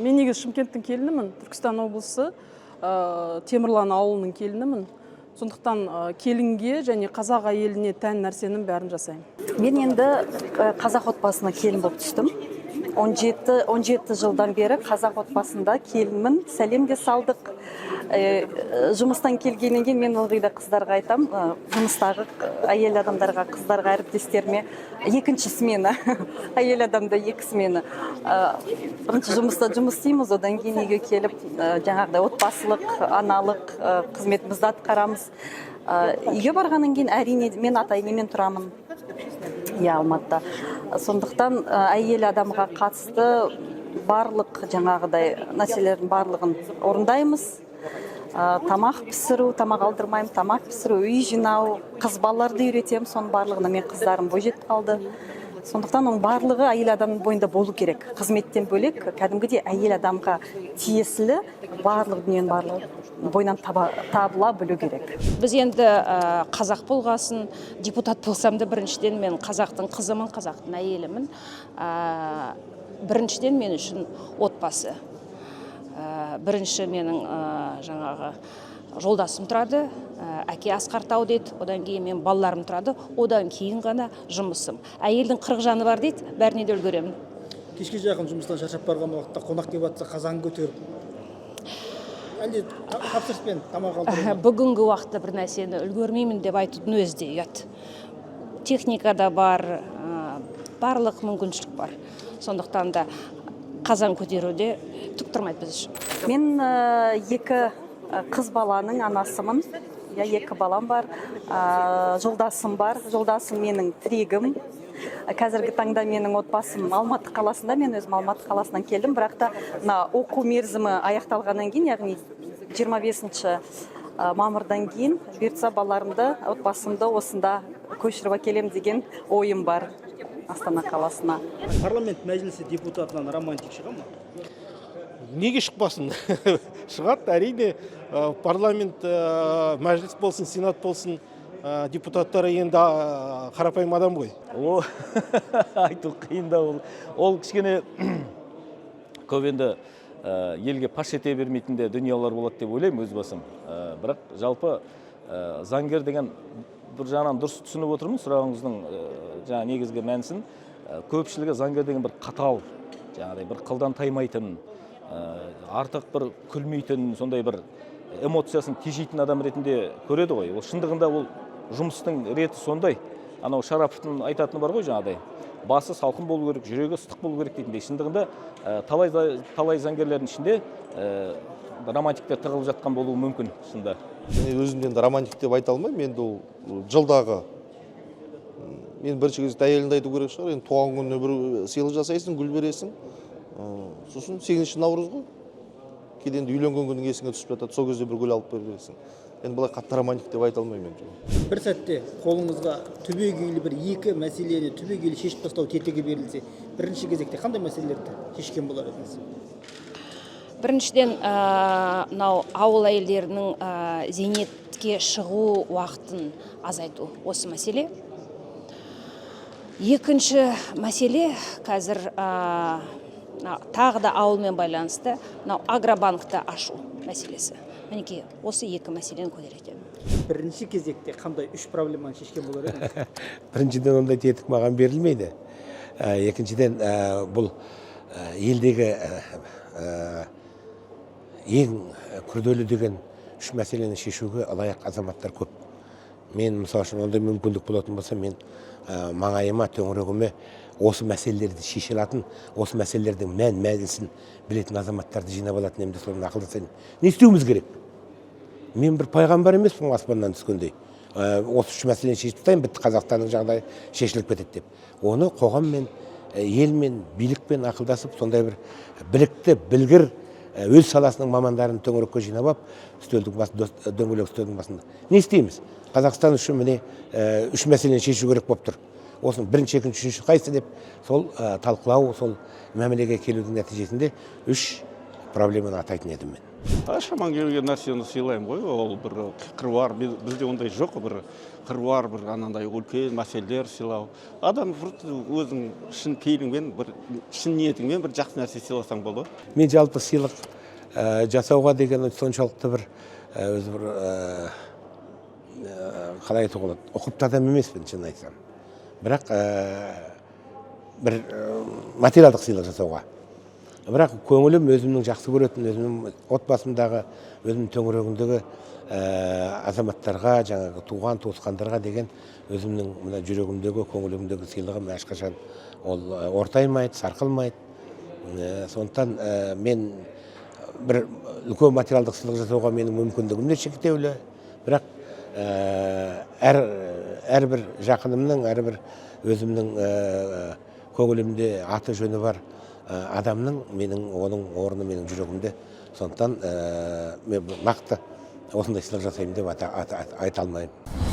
Мен негізі Шымкенттің келінімін, Түркістан облысы Темірлан ауылының келінімін. Сондықтан келінге және қазақ әйеліне тән нәрсенің бәрін жасаймын. Мен енді қазақ отбасына келін болып түстім. 17 жылдан бері қазақ отбасында келінмін, сәлем де салдық. Жұмыстан келгеннен кейін мен ылғи да қыздарға айтам, жұмыстағы әйел адамдарға, қыздарға, әріптестеріме екінші смена, әйел адамда екі смена. Бірінші жұмыста жұмыс істейміз, одан кейін үйге келіп, жаңағыдай отбасылық, аналық қызметімізді атқарамыз. Үйге барғаннан кейін әрине мен ата-енемен тұрамын. Алматыда. Сондықтан әйел адамға қатысты барлық жаңағыдай нәрселердің барлығын орындаймыз. Тамақ пісіру, тамақ алдырмаймын, тамақ пісіру, үй жинау, қыз балаларды үйретемін, соның барлығына мен қыздарым бойжетіп қалды. Сондықтан оның барлығы әйел адамның бойында болу керек. Қызметтен бөлек, кәдімгідей әйел адамға тиесілі барлық дүниенің барлығы бойынан табыла білу керек. Біз енді қазақ болғасын, депутат болсам да біріншіден мен қазақтың қызымын, қазақтың әйелімін. Біріншіден мен үшін отбасы. Бірінші менің жаңағы жолдасым тұрады, әке Асқартау дейді, одан кейін мен балаларым тұрады, одан кейін ғана жұмысым. Әйелдің 40 жаны бар дейді, бәріне де үлгеремін. Кешке жақын жұмыстан шаршап барған уақытта қонақ келіп жатса қазан көтеріп, әлде тапсырыспен тамақ алдыру? Бүгінгі уақытта бір нәрсені үлгермеймін деп айтудың өзі де ұят. Техника да бар, барлық мүмкіншілік бар. Сондықтан да қазан көтеруде түк тұрмайды біз үшін. Мен екі қыз баланың анасымын. Екі балам бар, жолдасым бар. Жолдасым менің тірегім. Қазіргі таңда менің отбасым Алматы қаласында, мен өзім Алматы қаласынан келдім. Бірақ та оқу мерзімі аяқталғаннан кейін, яғни 25 мамырдан кейін бұйыртса балаларымды, отбасымды осында көшіріп әкелем деген ойым бар Астана қаласына. Парламент мәжілісі депутатынан романтик шыға ма? Неге шықпасын? Шығады, әрине. Парламент, мәжіліс болсын, сенат болсын, депутаттары енді қарапайым адам ғой. Айту қиын да ол кішкене көп енді елге паш ете бермейтін де дүниелер болады деп ойлаймын өз басым. Бірақ жалпы заңгер деген бір жағынан дұрыс түсініп отырмын сұрағыңыздың жаңа негізгі мәнісін. Көпшілігі заңгер деген бір қатал, жаңағыдай бір қылдан таймайтын, артық бір күлмейтін, сондай бір эмоциясын тежейтін адам ретінде көреді ғой. Ол шындығында ол жұмыстың реті сондай. Анау Шараповтың айтатыны бар ғой жаңағыдай. Басы салқын болу керек, жүрегі ыстық болу керек дейтіндей. Шындығында талай заңгерлердің ішінде романтиктер тығылып жатқан болуы мүмкін шында. Өзімден романтик деп айта алмаймын. Енді ол жылдағы. Мен бірінші кезде әйеліңді айту керек шығар. Енді туған күніне бір сыйлық жасайсың, гүл бересің. Сосын 8 наурыз ғой. Кейін енді үйленген күннің есіңе түсіп жатады. Сол кезде бір гүл алып бересің. Енді бұлай қатты романтик деп айта алмаймын. Бір сәтте қолыңызға түбегейлі бір екі мәселені түбегейлі шешіп тастау тетігі берілсе, бірінші кезекте қандай мәселелерді шешкен болар едіңіз? Біріншіден, ауыл әйелдерінің зейнетке шығу уақытын азайту осы мәселе. Екінші мәселе қазір тағы да ауылмен байланысты агробанкті ашу мәселесі. Мінекей, осы екі мәселені көтеретемін. Бірінші кезекте қандай үш проблеманы шешкен болар едіңіз? Біріншіден ондай тетік маған берілмейді. Екіншіден бұл елдегі ең күрделі деген үш мәселені шешуге алаяқ азаматтар көп. Мен мысалы үшін ондай мүмкіндік болатын болса, мен маңайыма, төңірегіме осы мәселелерді шеше алатын, осы мәселелердің мән-мәнісін білетін азаматтарды жинап алатын, емді соны ақылдасайын. Не істеуіміз керек? Мен бір пайғамбар емеспін аспаннан түскендей. Осы үш мәселені шешіп тастайын, бітті Қазақстанның жағдайы шешіліп кетеді деп. Оны қоғаммен, елмен, билікпен ақылдасып, сондай бір білікті, білгір, өз саласының мамандарын төңірекке жинап алып, дөңгелек үстелдің басында. Не істейміз? Қазақстан үшін міне үш мәселені шешу керек болып тұр. Осының бірінші, екінші, үшінші қайсы деп сол талқылау, сол мәмілеге келудің нәтижесінде үш проблеманы атайтын едім мен. Шаман келген нәрсені сыйлаймын ғой, ол бір қыруар, бізде ондай жоқ, бір қыруар, бір анандай үлкен мәселелер сыйлау. Адам өзің шын пейіліңмен, бір шын ниетіңмен бір жақсы нәрсе сыйласаң болды. Мен жалпы сыйлық жасауға деген соншалықты бір өзі бір қалай айтуға болады, ұқыпты адам емеспін, шын айтсам. Бірақ бір материалдық сыйлық жасауға. Бірақ көңілім өзімнің жақсы көретін, өзімнің отбасымдағы, өзімнің төңірегімдегі азаматтарға, жаңағы туған туысқандарға деген өзімнің мына жүрегімдегі, көңілімдегі сыйлығым ешқашан ол ортаймайды, сарқылмайды. Сондықтан мен бір үлкен материалдық сыйлық жасауға менің мүмкіндігім де шектеулі. Бірақ әрбір жақынымның, әрбір өзімнің көңілімде аты жөні бар адамның оның орны менің жүрегімде. Сондықтан мен нақты осындай сыйлық жасаймын деп айта алмаймын.